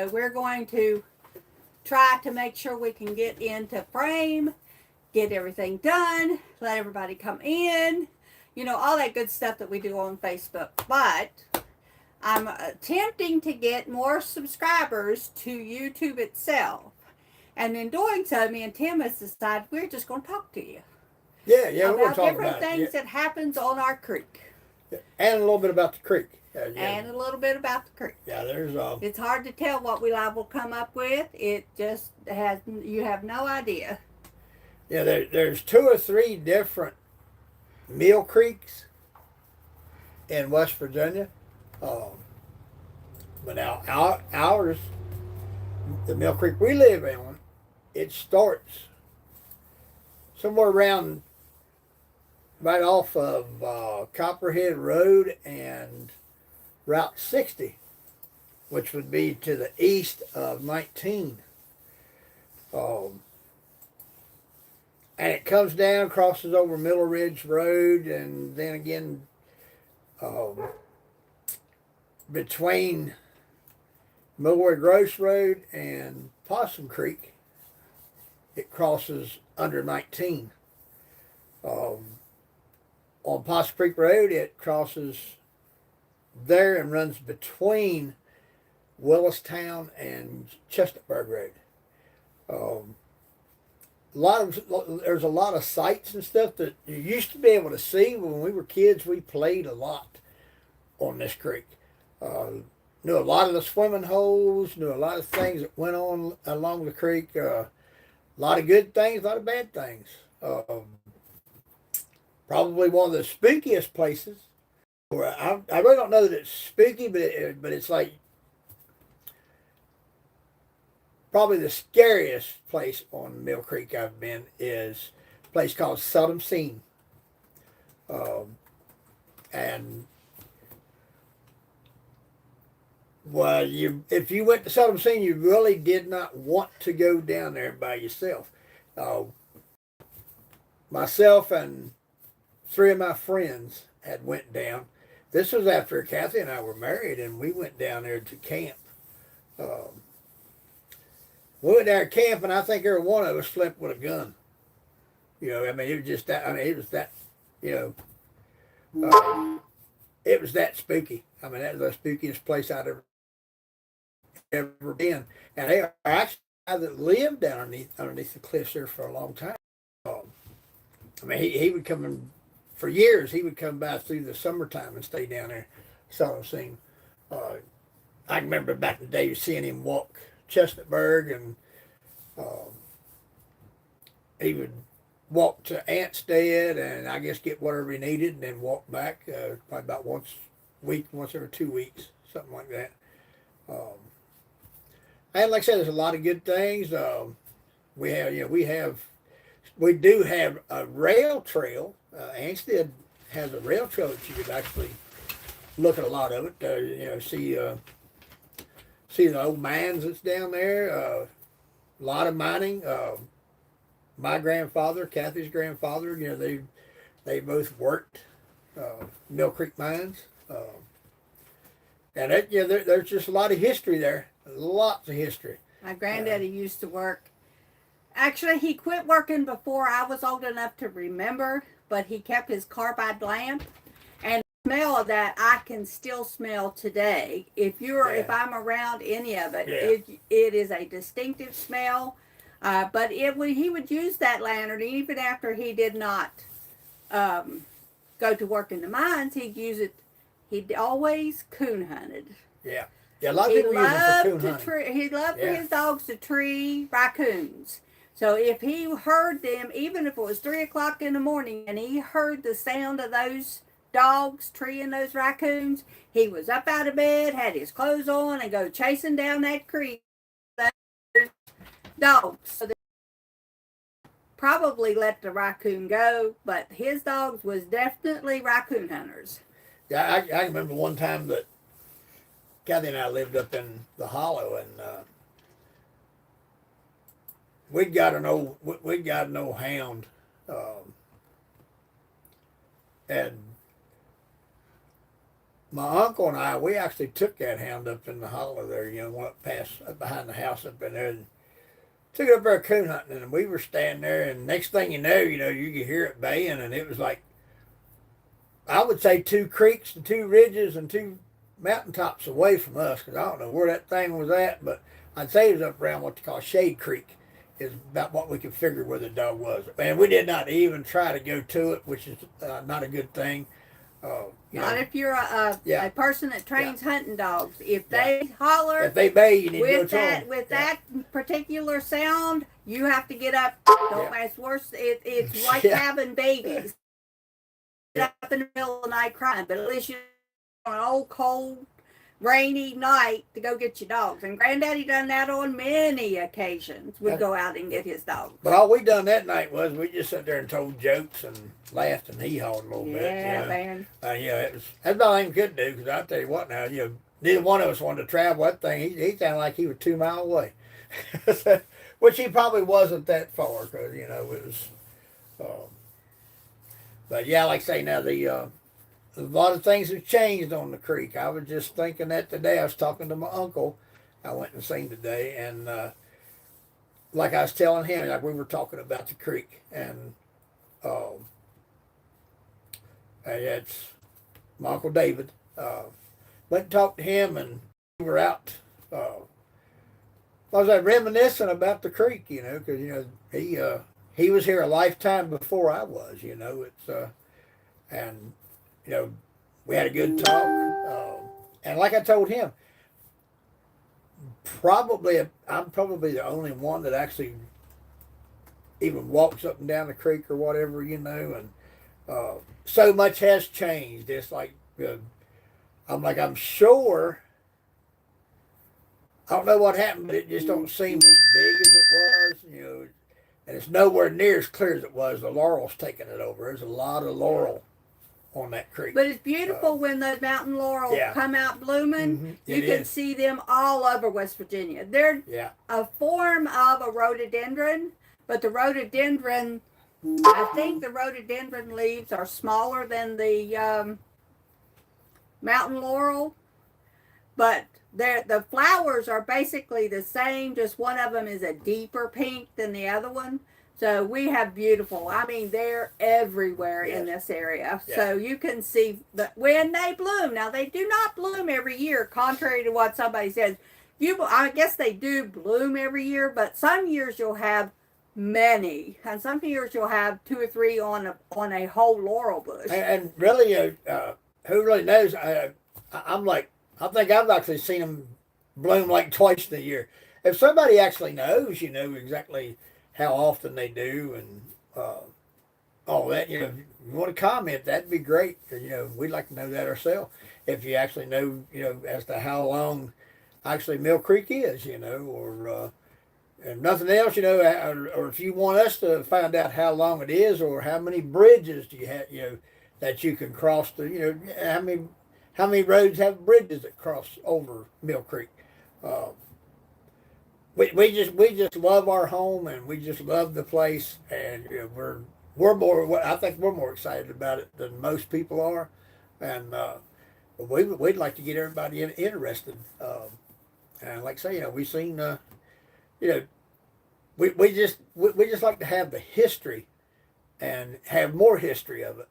we're going to try to make sure we can get into frame, get everything done, let everybody come in, all that good stuff that we do on Facebook. But I'm attempting to get more subscribers to YouTube itself. And in doing so, me and Tim has decided we're just going to talk to you. Yeah, we're going to about talk different about things it. that happens on our creek. Yeah. And a little bit about the creek. And a little bit about the creek. Yeah, there's It's hard to tell what we liable to come up with. It just has, you have no idea. Yeah, there's 2 or 3 different mill creeks in West Virginia. But now ours, the Mill Creek we live in, it starts somewhere around right off of Copperhead Road and Route 60, which would be to the east of 19. And it comes down, crosses over Miller Ridge Road, and then again between Milroy Gross Road and Possum Creek, it crosses under 19. On Possum Creek Road, it crosses there and runs between Willistown and Chestnutburg Road. There's a lot of sites and stuff that you used to be able to see when we were kids. We played a lot on this creek. Knew a lot of the swimming holes, knew a lot of things that went on along the creek. A lot of good things, a lot of bad things. Probably one of the spookiest places. Where I really don't know that it's spooky, but it's like probably the scariest place on Mill Creek I've been is a place called Seldom Seen. And well, if you went to Seldom Seen, you really did not want to go down there by yourself. Myself and 3 of my friends had went down. This was after Kathy and I were married, and we went down there to camp. We went there to camp, and I think every one of us slept with a gun. It was just that. It was that. It was that spooky. That was the spookiest place I'd ever been. And they are actually that lived down underneath the cliffs there for a long time. He would come in for years. He would come by through the summertime and stay down there. Saw him sing. I remember back in the day seeing him walk Chestnutburg, and he would walk to Antstead and I guess get whatever he needed and then walk back probably about once every 2 weeks, something like that. And like I said, there's a lot of good things. We do have a rail trail. Antstead has a rail trail that you could actually look at a lot of it. See the old mines that's down there. A lot of mining. My grandfather, Kathy's grandfather, they both worked Mill Creek mines. And there's just a lot of history there. Lots of history. My granddaddy used to work. Actually, he quit working before I was old enough to remember, but he kept his carbide lamp. And the smell of that I can still smell today. If I'm around any of it, it is a distinctive smell. But he would use that lantern even after he did not go to work in the mines. He'd use it. He'd always coon hunted. Yeah, a lot of people use it for coon hunting. He loved for his dogs to tree raccoons. So if he heard them, even if it was 3 o'clock in the morning, and he heard the sound of those dogs treeing those raccoons, he was up out of bed, had his clothes on, and go chasing down that creek. Those dogs. So they probably let the raccoon go, but his dogs was definitely raccoon hunters. Yeah, I remember one time that Kathy and I lived up in the Hollow, and we'd got an old hound, and my uncle and I, we actually took that hound up in the hollow there, went up past up behind the house up in there, and took it up there coon hunting, and we were standing there, and next thing you could hear it baying, and it was like, I would say 2 creeks and 2 ridges and 2 mountaintops away from us, because I don't know where that thing was at, but I'd say it was up around what they call Shade Creek, is about what we could figure where the dog was. And we did not even try to go to it, which is not a good thing. Not if you're a person that trains hunting dogs. If they holler, if they bay, you need to go with to that them. that particular sound, you have to get up. Don't it's worse. It's like having babies. Get up in the middle of the night crying, but at least you're on an old cold rainy night to go get your dogs. And Granddaddy done that on many occasions. We'd go out and get his dogs. But all we done that night was we just sat there and told jokes and laughed and hee-hawed a little bit. Yeah, man. That's about all we could do, because I'll tell you what now, neither one of us wanted to travel that thing. He sounded like he was 2 miles away. Which he probably wasn't that far, because, it was... but yeah, like I say, now a lot of things have changed on the creek. I was just thinking that today. I was talking to my uncle. I went and seen today, and like I was telling him, like we were talking about the creek, and it's my Uncle David. Went and talked to him, and we were out. I was reminiscing about the creek, because he was here a lifetime before I was. It's and we had a good talk. And like I told him, I'm probably the only one that actually even walks up and down the creek or whatever, and so much has changed. It's like, I'm sure, I don't know what happened, but it just don't seem as big as it was, and it's nowhere near as clear as it was. The laurel's taking it over. There's a lot of laurel on that creek. But it's beautiful when the mountain laurel come out blooming. Mm-hmm. You can see them all over West Virginia. They're a form of a rhododendron, but the rhododendron, I think the rhododendron leaves are smaller than the mountain laurel, but the flowers are basically the same, just one of them is a deeper pink than the other one. So we have beautiful, they're everywhere in this area. Yeah. So you can see when they bloom. Now, they do not bloom every year, contrary to what somebody says. I guess they do bloom every year, but some years you'll have many. And some years you'll have 2 or 3 on a whole laurel bush. And really, who really knows? I think I've actually seen them bloom like twice in a year. If somebody actually knows, exactly how often they do, and all that, if you want to comment, that'd be great. We'd like to know that ourselves. If you actually know, as to how long actually Mill Creek is, or and nothing else, or if you want us to find out how long it is, or how many bridges do you have, that you can cross how many roads have bridges that cross over Mill Creek. We just love our home, and we just love the place, and we're more. I think we're more excited about it than most people are, and we'd like to get everybody interested. And like I say, we seen, we just like to have the history, and have more history of it.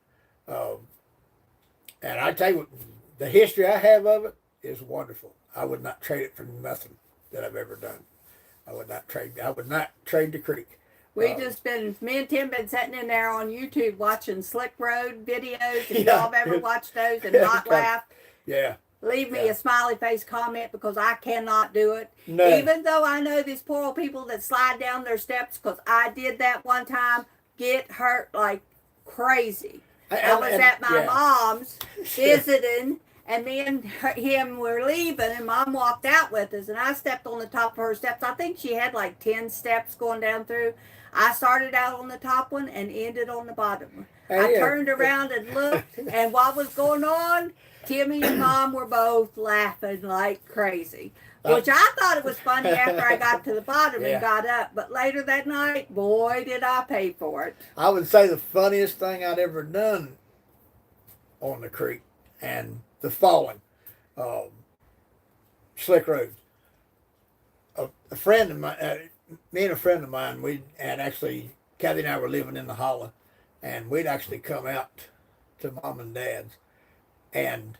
And I tell you what, the history I have of it is wonderful. I would not trade it for nothing that I've ever done. I would not trade the creek. Me and Tim been sitting in there on YouTube watching Slick Road videos. If y'all have ever watched those and not laughed, leave me a smiley face comment, because I cannot do it. No. Even though I know these poor old people that slide down their steps, because I did that one time, get hurt like crazy. I was at my mom's visiting, and me and him were leaving, and Mom walked out with us, and I stepped on the top of her steps. I think she had like 10 steps going down through. I started out on the top one and ended on the bottom. I turned around and looked, and what was going on? Timmy and Mom were both laughing like crazy, which I thought it was funny after I got to the bottom and got up. But later that night, boy, did I pay for it. I would say the funniest thing I'd ever done on the creek, and the falling, slick roads. A friend of mine, me and a friend of mine, we had actually, Kathy and I were living in the holler, and we'd actually come out to mom and dad's and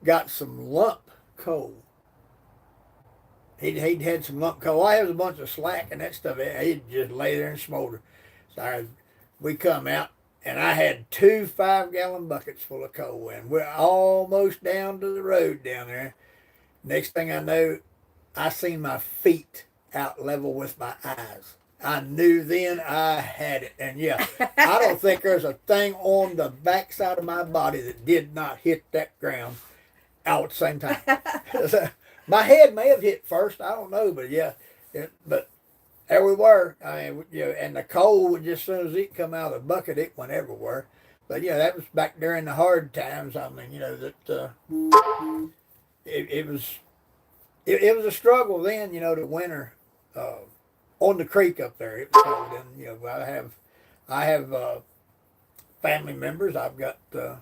got some lump coal. He'd had some lump coal. I had a bunch of slack and that stuff. He'd just lay there and smolder. So we come out, and I had 2 5-gallon buckets full of coal, and we're almost down to the road down there. Next thing I know, I seen my feet out level with my eyes. I knew then I had it. And yeah, I don't think there's a thing on the backside of my body that did not hit that ground all at the same time. My head may have hit first, I don't know, but yeah. But there we were. I mean, you know, and the coal, just as soon as it come out of the bucket, it went everywhere. But yeah, that was back during the hard times. I mean, you know, that it was a struggle then, you know, the winter on the creek up there. It was cold, and you know, I have family members. I've got you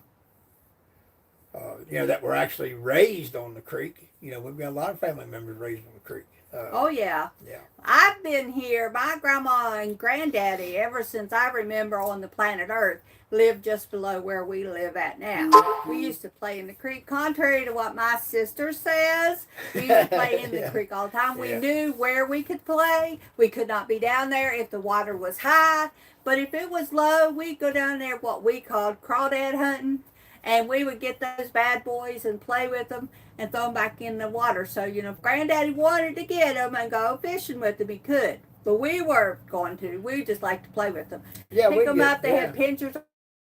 know, that were actually raised on the creek. You know, we've got a lot of family members raised on the creek. Oh yeah. Yeah. I've been here. My grandma and granddaddy, ever since I remember on the planet Earth, lived just below where we live at now. We used to play in the creek. Contrary to what my sister says, we used to play in the Yeah. creek all the time. We Yeah. knew where we could play. We could not be down there if the water was high. But if it was low, we'd go down there what we called crawdad hunting. And we would get those bad boys and play with them and throw them back in the water. So, you know, if Granddaddy wanted to get them and go fishing with them, he could. But we were going to. We just like to play with them. Yeah, Pick them up. They yeah. had pinchers,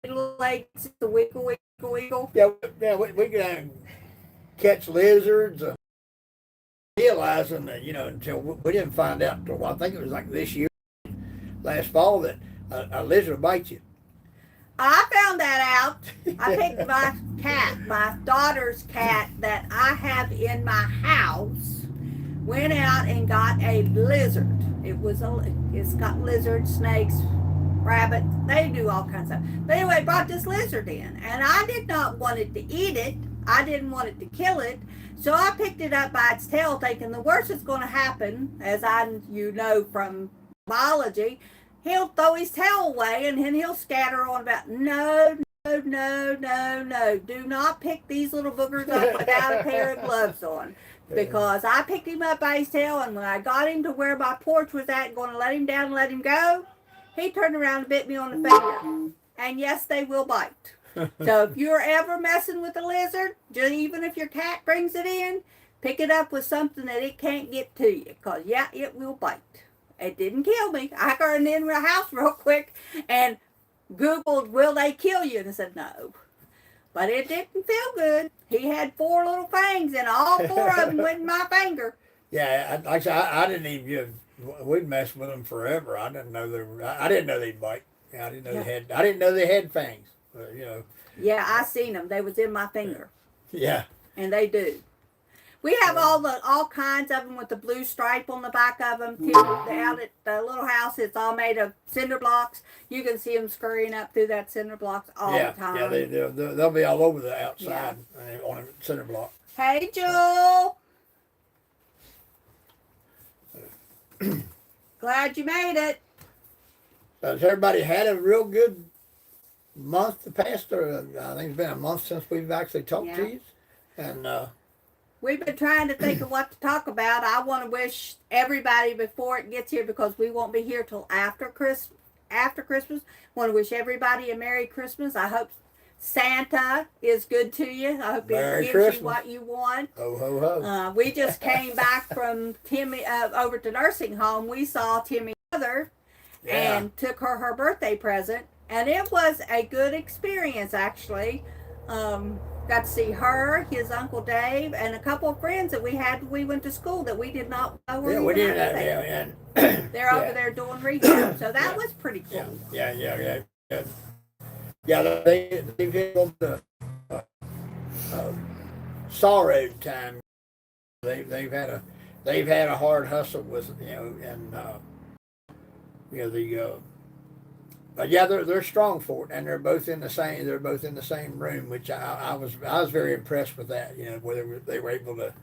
little legs, the wiggle, wiggle, wiggle. Yeah, we go down and catch lizards. Realizing that, you know, until we didn't find out until I think it was like this year, last fall, that a lizard will bite you. I found that out. I picked my cat, my daughter's cat that I have in my house, went out and got a lizard. It's got lizards, snakes, rabbits. They do all kinds of stuff. But anyway, brought this lizard in, and I did not want it to eat it. I didn't want it to kill it. So I picked it up by its tail, thinking the worst that's going to happen, as you know from biology, he'll throw his tail away and then he'll scatter on about. No. Do not pick these little boogers up without a pair of gloves on. Because I picked him up by his tail, and when I got him to where my porch was at, going to let him down and let him go, he turned around and bit me on the finger. And yes, they will bite. So if you're ever messing with a lizard, just even if your cat brings it in, pick it up with something that it can't get to you. Because, yeah, it will bite. It didn't kill me. I got in the house real quick and Googled, will they kill you? And I said, no. But it didn't feel good. He had 4 little fangs, and all 4 of them went in my finger. Yeah, like I said, I didn't even, we'd mess with them forever. I didn't know I didn't know they'd bite. Yeah, I didn't know they had fangs. You know. Yeah, I seen them. They was in my finger. Yeah. And they do. We have all kinds of them with the blue stripe on the back of them. Out at the little house, it's all made of cinder blocks. You can see them scurrying up through that cinder blocks all the time. Yeah, they'll be all over the outside on a cinder block. Hey, Jewel. Glad you made it. Has everybody had a real good month the past? Or I think it's been a month since we've actually talked to you. And we've been trying to think of what to talk about. I want to wish everybody before it gets here, because we won't be here till after Christmas. Want to wish everybody a Merry Christmas. I hope Santa is good to you. I hope Merry he gives Christmas. you what you want. Ho, ho, ho. We just came back from Timmy over to nursing home. We saw Timmy's mother and took her birthday present, and it was a good experience actually. Got to see her, his Uncle Dave, and a couple of friends that we had when we went to school that we did not know were we did that. They're over there doing rehab, so that was pretty cool. Yeah, they've hit on the sorrow time. They've had a hard hustle with, you know, and you know, but yeah, they're strong for it, and they're both in the same. They're both in the same room, which I was very impressed with that. You know, whether they were able to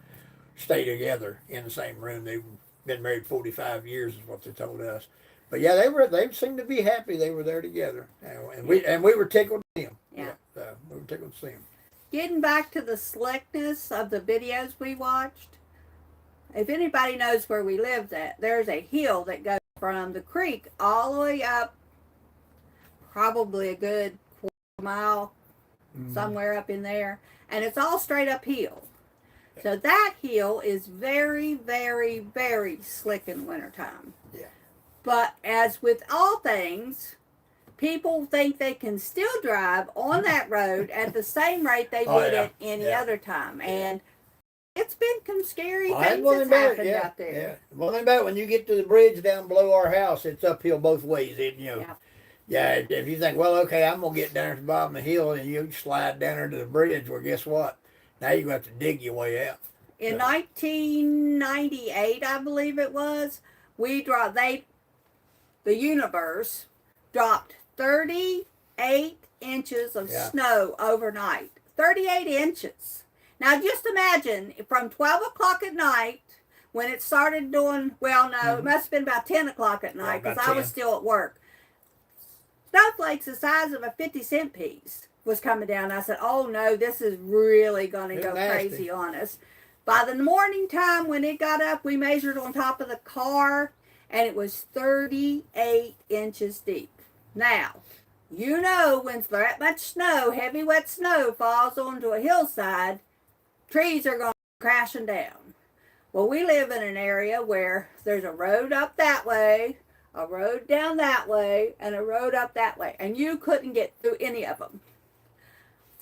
stay together in the same room. They've been married 45 years, is what they told us. But yeah, they seemed to be happy they were there together, and we were tickled to see them. Yeah. We were tickled to see them. Getting back to the slickness of the videos we watched, if anybody knows where we lived at, there's a hill that goes from the creek all the way up, probably a good quarter mile, somewhere up in there, and it's all straight uphill. So that hill is very, very, very slick in wintertime. Yeah. But as with all things, people think they can still drive on that road at the same rate they would at any other time. And it's been some scary things that's happened out there. Yeah. One thing about it, when you get to the bridge down below our house, it's uphill both ways. If you think, well, okay, I'm going to get down to the bottom of the hill, and you slide down there to the bridge, well, guess what? Now you're going to have to dig your way out. In 1998, I believe it was, the universe dropped 38 inches of snow overnight. 38 inches. Now just imagine, from 12 o'clock at night, when it started doing, it must have been about 10 o'clock at night, because I was still at work. Snowflakes the size of a 50-cent piece was coming down. I said, oh no, this is really going to go crazy on us. By the morning time when it got up, we measured on top of the car, and it was 38 inches deep. Now, you know, when that much snow, heavy wet snow, falls onto a hillside, trees are going to be crashing down. Well, we live in an area where there's a road up that way, a road down that way, and a road up that way, and you couldn't get through any of them.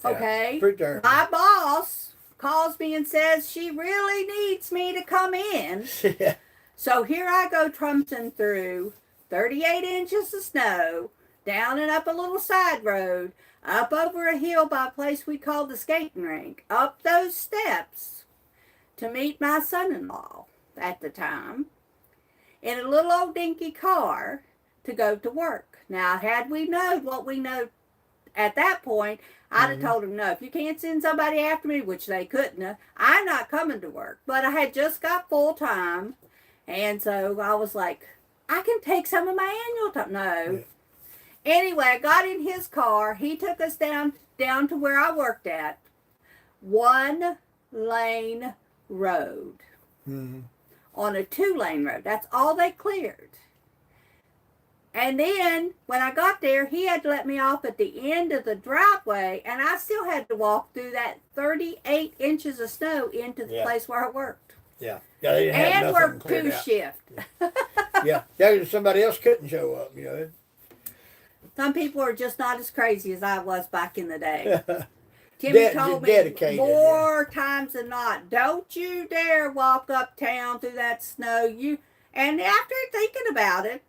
Okay? Yeah, my boss calls me and says she really needs me to come in. Yeah. So here I go trumping through 38 inches of snow, down and up a little side road, up over a hill by a place we called the skating rink, up those steps to meet my son-in-law at the time in a little old dinky car to go to work. Now, had we known what we know at that point, I'd have told him, no, if you can't send somebody after me, which they couldn't have, I'm not coming to work. But I had just got full time, and so I was like, I can take some of my annual time. No. Yeah. Anyway, I got in his car. He took us down to where I worked at. 1-lane road. On a 2-lane road. That's all they cleared. And then, when I got there, he had to let me off at the end of the driveway, and I still had to walk through that 38 inches of snow into the place where I worked. Yeah. They didn't have worked 2 shift. Yeah, somebody else couldn't show up, you know. Some people are just not as crazy as I was back in the day. Timmy told me more times than not, don't you dare walk uptown through that snow. And after thinking about it,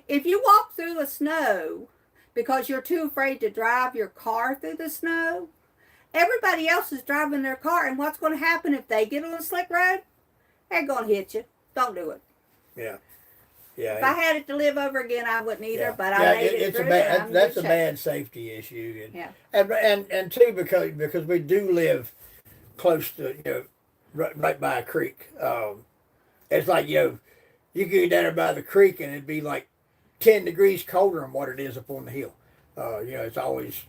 if you walk through the snow because you're too afraid to drive your car through the snow, everybody else is driving their car, and what's going to happen if they get on a slick road? They're going to hit you. Don't do it. Yeah. If I had it to live over again, I wouldn't either. But I made it through. That's a bad safety issue. And too, because we do live close to right by a creek. It's like you can go down there by the creek and it'd be like 10 degrees colder than what it is up on the hill. It's always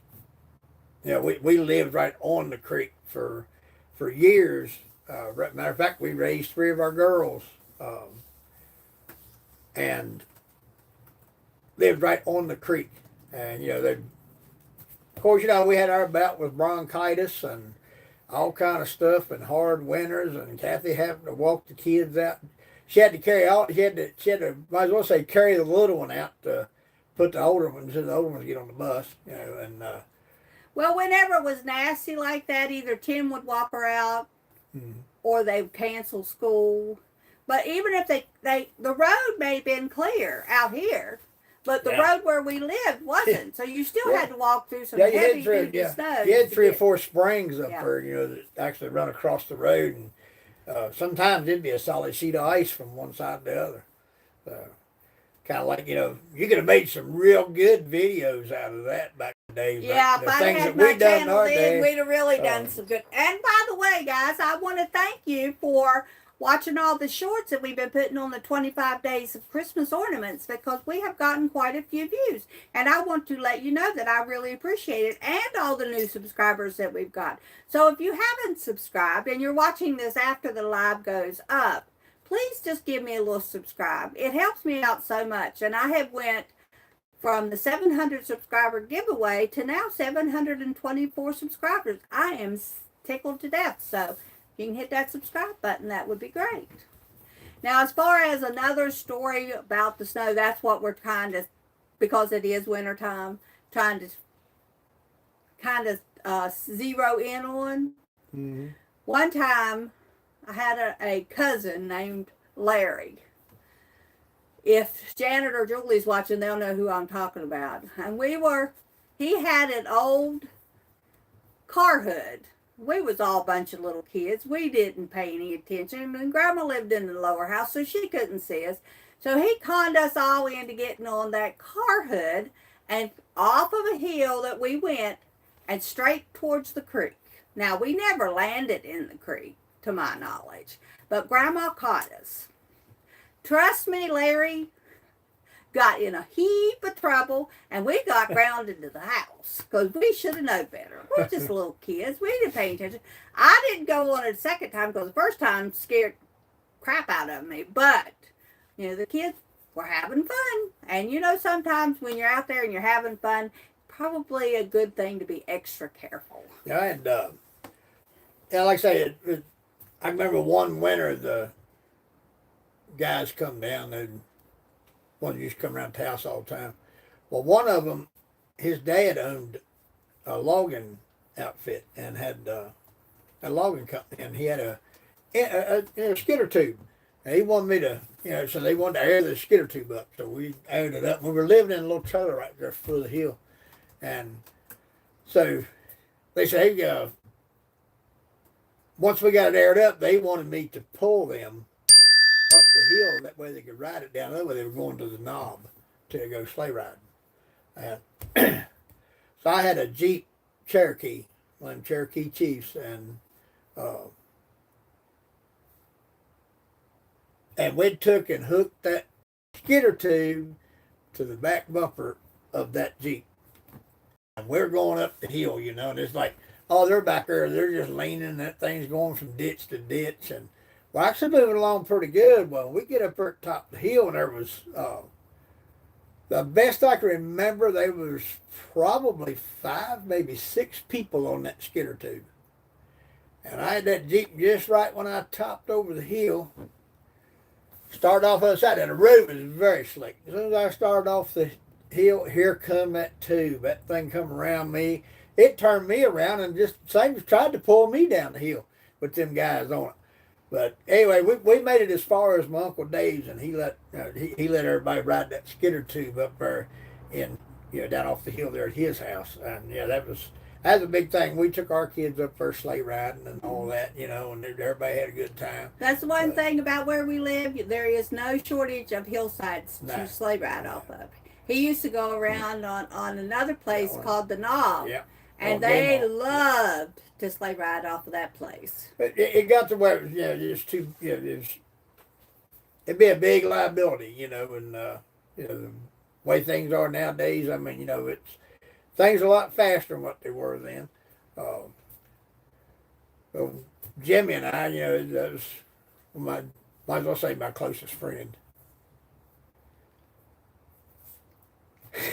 we lived right on the creek for years. Matter of fact, we raised 3 of our girls. And lived right on the creek. And, of course, we had our bout with bronchitis and all kind of stuff and hard winters, and Kathy having to walk the kids out. She had to carry might as well say, carry the little one out to put the older ones, so the older ones get on the bus, Well, whenever it was nasty like that, either Tim would walk her out or they would cancel school. But even if the road may have been clear out here, but the road where we lived wasn't. So you still had to walk through some heavy duty snow. You had 3 or 4 springs up there, that actually run across the road. And sometimes it'd be a solid sheet of ice from one side to the other. kind of like, you could have made some real good videos out of that back in the day. Yeah, But if the I things had that my we done in channel our then, day, we'd have really done some good. And by the way, guys, I want to thank you for watching all the shorts that we've been putting on the 25 days of Christmas ornaments, because we have gotten quite a few views. And I want to let you know that I really appreciate it, and all the new subscribers that we've got. So if you haven't subscribed and you're watching this after the live goes up, please just give me a little subscribe. It helps me out so much. And I have went from the 700 subscriber giveaway to now 724 subscribers. I am tickled to death. So you can hit that subscribe button. That would be great. Now, as far as another story about the snow, that's what we're trying to, because it is winter time, trying to kind of zero in on. Mm-hmm. One time, I had a cousin named Larry. If Janet or Julie's watching, they'll know who I'm talking about. And he had an old car hood. We was all a bunch of little kids. We didn't pay any attention. And Grandma lived in the lower house, so she couldn't see us. So he conned us all into getting on that car hood and off of a hill that we went and straight towards the creek. Now, we never landed in the creek, to my knowledge, but Grandma caught us. Trust me, Larry got in a heap of trouble, and we got grounded to the house because we should have known better. We're just little kids. We didn't pay attention. I didn't go on it the second time because the first time scared crap out of me. But, the kids were having fun. And, sometimes when you're out there and you're having fun, probably a good thing to be extra careful. Yeah, and like I say, I remember one winter the guys come down and one used to come around the house all the time. Well, one of them, his dad owned a logging outfit and had a logging company, and he had a skidder tube. And he wanted me to, so they wanted to air the skidder tube up. So we aired it up. And we were living in a little trailer right there foot of the hill. And so they said, hey, once we got it aired up, they wanted me to pull them up the hill. That way they could ride it down. That way they were going to the knob to go sleigh riding. And so I had a Jeep Cherokee, one of them Cherokee Chiefs, and we took and hooked that skidder tube to the back bumper of that Jeep. And we're going up the hill, and it's like, oh, they're back there. They're just leaning. That thing's going from ditch to ditch. And we're actually moving along pretty good. Well, we get up there at the top of the hill, and there was, the best I can remember, there was probably 5, maybe 6 people on that skidder tube. And I had that Jeep just right when I topped over the hill. Started off the other side, and the road was very slick. As soon as I started off the hill, here come that tube. That thing come around me. It turned me around and just tried to pull me down the hill with them guys on it. But anyway, we made it as far as my Uncle Dave's, and he let everybody ride that skidder tube up there in down off the hill there at his house. And that was a big thing. We took our kids up there sleigh riding and all that, and everybody had a good time. That's the one thing about where we live. There is no shortage of hillsides to sleigh ride off of. He used to go around on another place called the Knob. Yeah. And they loved to sleigh ride off of that place. But it got to where it's too, it'd be a big liability, and the way things are nowadays. I mean, it's things are a lot faster than what they were then. So Jimmy and I, that was might as well say my closest friend.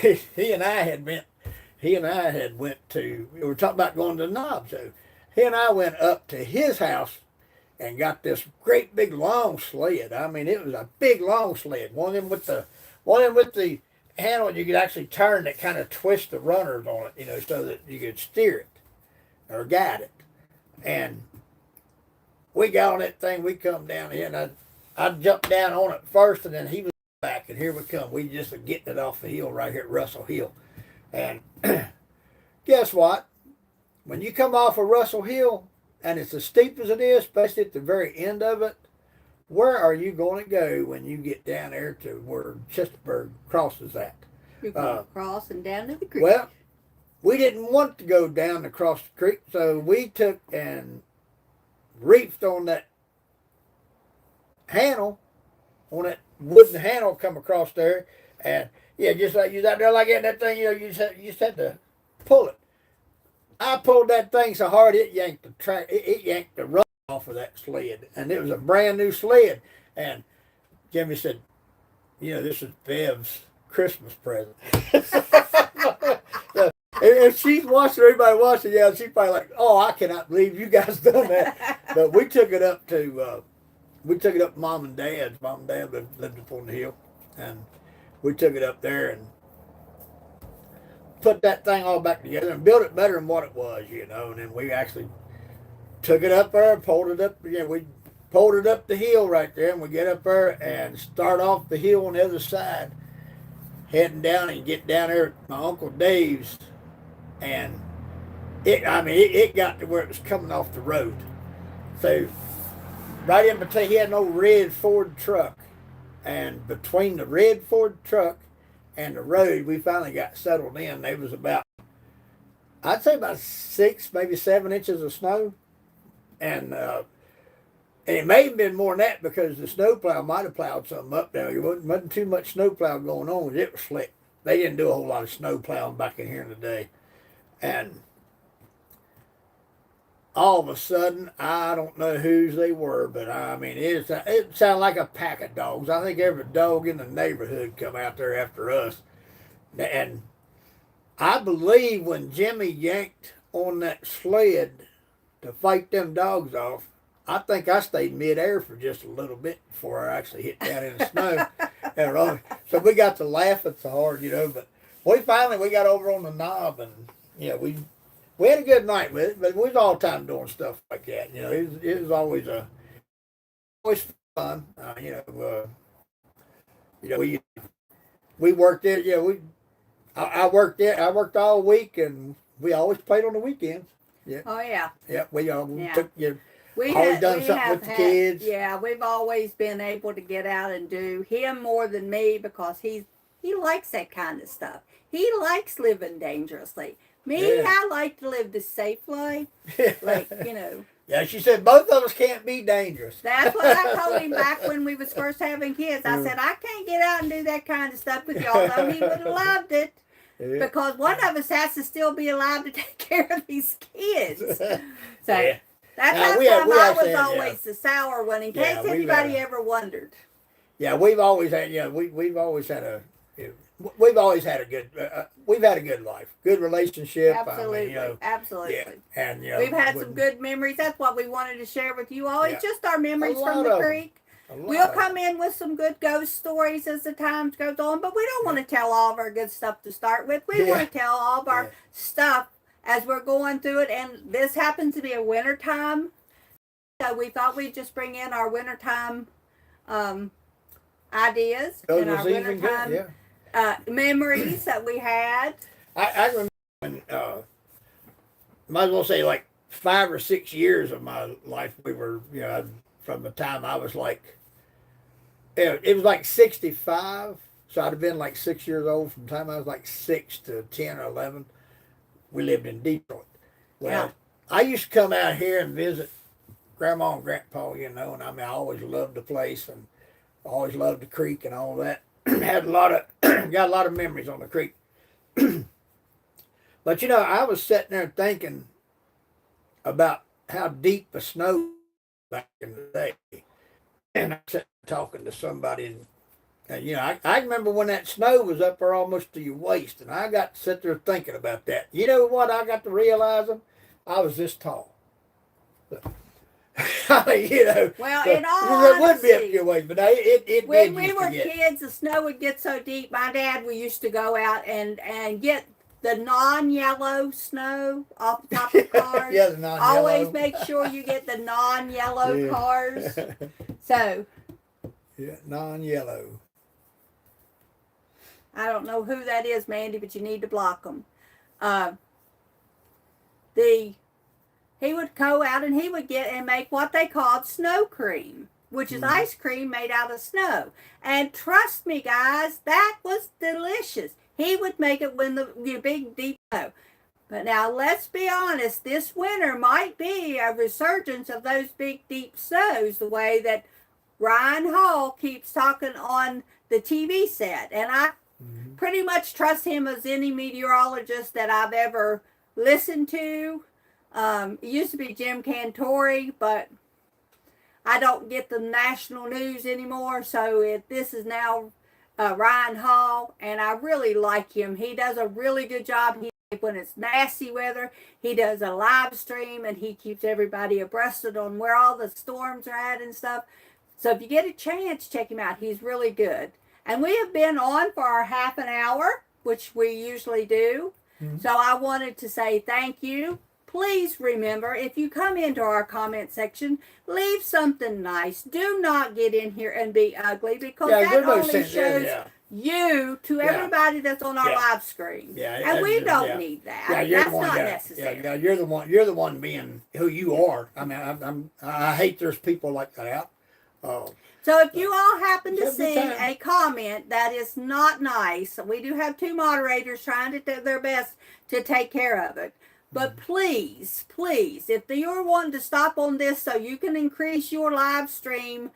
He and I had went to, we were talking about going to the Knob, so he and I went up to his house and got this great big long sled. I mean, it was a big long sled. One of them with the handle you could actually turn that kind of twist the runners on it, so that you could steer it or guide it. And we got on that thing, we come down here, and I jumped down on it first, and then he was back, and here we come. We just are getting it off the hill right here at Russell Hill. And guess what? When you come off of Russell Hill, and it's as steep as it is, especially at the very end of it, where are you going to go when you get down there to where Chesterburg crosses at? You're going across and down to the creek. Well, we didn't want to go down across the creek, so we took and reefed on that handle, on that wooden handle come across there, and yeah, just like you was out there like that thing, you just had to pull it. I pulled that thing so hard it yanked the track, it yanked the rubber off of that sled, and it was a brand new sled. And Jimmy said, this is Bev's Christmas present. So, if she's watching, everybody watching, yeah, she's probably like, oh, I cannot believe you guys done that. But we took it up to Mom and Dad's. Mom and Dad lived up on the hill, and we took it up there and put that thing all back together and built it better than what it was, and then we actually took it up there, pulled it up, we pulled it up the hill right there, and we get up there and start off the hill on the other side, heading down and get down there at my Uncle Dave's, and it got to where it was coming off the road. So right in between, he had an old red Ford truck, and between the red Ford truck and the road, we finally got settled in. There was I'd say about 6, maybe 7 inches of snow, and it may have been more than that because the snowplow might have plowed something up there. There wasn't too much snowplow going on. It was slick. They didn't do a whole lot of snowplowing back in here in the day. And all of a sudden, I don't know whose they were, but it sounded like a pack of dogs. I think every dog in the neighborhood come out there after us. And I believe when Jimmy yanked on that sled to fight them dogs off, I think I stayed midair for just a little bit before I actually hit down in the snow. So we got to laughing so hard, but we got over on the knob, and we had a good night with it, but we was all the time doing stuff like that. It was always fun. We worked it. I worked all week, and we always played on the weekends. Yeah. Oh yeah. Yeah. We took We always done something with the kids. Yeah, we've always been able to get out and do. Him more than me because he likes that kind of stuff. He likes living dangerously. Me, Yeah. I like to live the safe life. Like, Yeah, she said both of us can't be dangerous. That's what I told him back when we was first having kids. I said, I can't get out and do that kind of stuff with y'all. Though he would have loved it. Yeah. Because one of us has to still be alive to take care of these kids. So Yeah. that's Now, how we come I was actually- always the sour one, in case we've anybody had ever wondered. Yeah, we've always had. We've always had a. We've always had a good. We've had a good life, good relationship. Absolutely, absolutely. Yeah, and We've had some good memories. That's what we wanted to share with you all. It's just our memories A lot from the of 'em. creek. We'll come in with some good ghost stories as the times goes on, but we don't want to tell all of our good stuff to start with. We want to tell all of our stuff as we're going through it, and this happens to be a winter time, so we thought we'd just bring in our wintertime ideas and our wintertime memories that we had. I remember when, might as well say like 5 or 6 years of my life, we were, from the time I was like, it was like 65, so I'd have been like 6 years old from the time I was like 6 to 10 or 11. We lived in Detroit. Well, I used to come out here and visit Grandma and Grandpa, and I always loved the place and always loved the creek and all that. Got a lot of memories on the creek. But I was sitting there thinking about how deep the snow back in the day, and I sat talking to somebody, and I remember when that snow was up there almost to your waist, and I got to sit there thinking about that. You know what? I got to realizing I was this tall. Well, in all it would be up honesty, your waist, but it when did we used were to get. kids, the snow would get so deep. My dad, we used to go out and get the non-yellow snow off the top of the cars. Yeah, the non-yellow. Always make sure you get the non-yellow cars. So Yeah, non-yellow. I don't know who that is, Mandy, but you need to block them. He would go out and he would get and make what they called snow cream. which is Mhm. ice cream made out of snow. And trust me, guys, that was delicious. He would make it when the big deep snow. But now let's be honest, this winter might be a resurgence of those big deep snows, the way that Ryan Hall keeps talking on the TV set. And I pretty much trust him as any meteorologist that I've ever listened to. It used to be Jim Cantori, but I don't get the national news anymore. So this is now Ryan Hall, and I really like him. He does a really good job. When it's nasty weather, he does a live stream, and he keeps everybody abreast on where all the storms are at and stuff. So if you get a chance, check him out. He's really good. And we have been on for our half an hour, which we usually do. Mhm. So I wanted to say thank you. Please remember, if you come into our comment section, leave something nice. Do not get in here and be ugly, because Yeah, that there's no only sense. shows Yeah, you to Yeah. everybody that's on our Yeah. live screen. yeah, And we don't yeah. need that. Yeah, you're That's the one. not Yeah, necessary. yeah, you're the one. You're the one being who you are. I mean, I hate there's people like that. So if you all happen to Have a good see time. a comment that is not nice, we do have 2 moderators trying to do their best to take care of it. But please, please, if you're wanting to stop on this so you can increase your live stream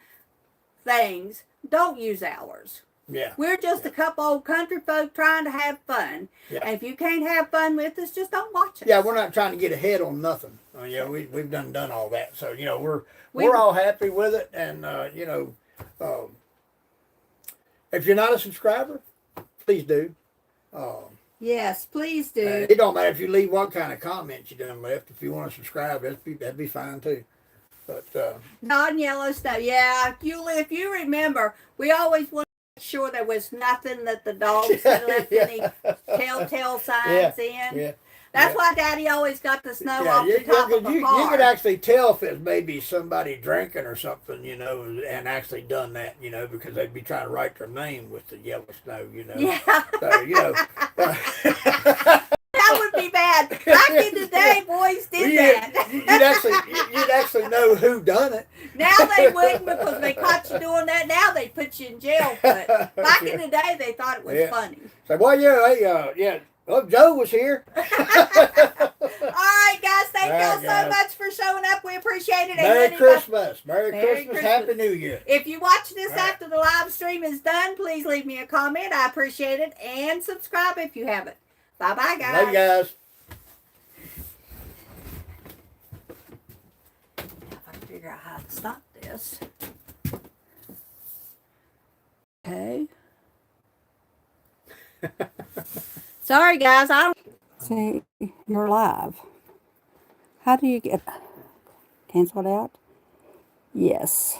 things, don't use ours. Yeah, We're just a couple old country folk trying to have fun. Yeah. And if you can't have fun with us, just don't watch us. yeah. We're not trying to get ahead on nothing. Yeah, we've done all that. So we're We- all happy with it. And if you're not a subscriber, please do. Yes, please do. It don't matter if you leave what kind of comments you done left. If you want to subscribe, that'd be fine too. But Non Yellowstone. Yeah, if you remember, we always want to make sure there was nothing that the dogs had left any telltale signs in. yeah. That's yeah. why Daddy always got the snow Yeah, off the top of the you car. could actually tell if it's maybe somebody drinking or something, and actually done that, because they'd be trying to write their name with the yellow snow, Yeah, So, that would be bad. Back in the day, boys did that. you'd actually know who done it. Now they wouldn't, because they caught you doing that. Now they put you in jail. But back in the day, they thought it was Yeah. funny. So, well, yeah. Well, Joe was here. All right, guys. Thank All right, y'all so guys. much for showing up. We appreciate it. Merry Everybody- Christmas. Merry Merry Christmas. Happy New Year. If you watch this All right. after the live stream is done, please leave me a comment. I appreciate it. And subscribe if you haven't. Bye-bye, guys. Love you guys. If I can figure out how to stop this. Okay. Sorry, guys. I don't see you're live. How do you get cancel it out? Yes.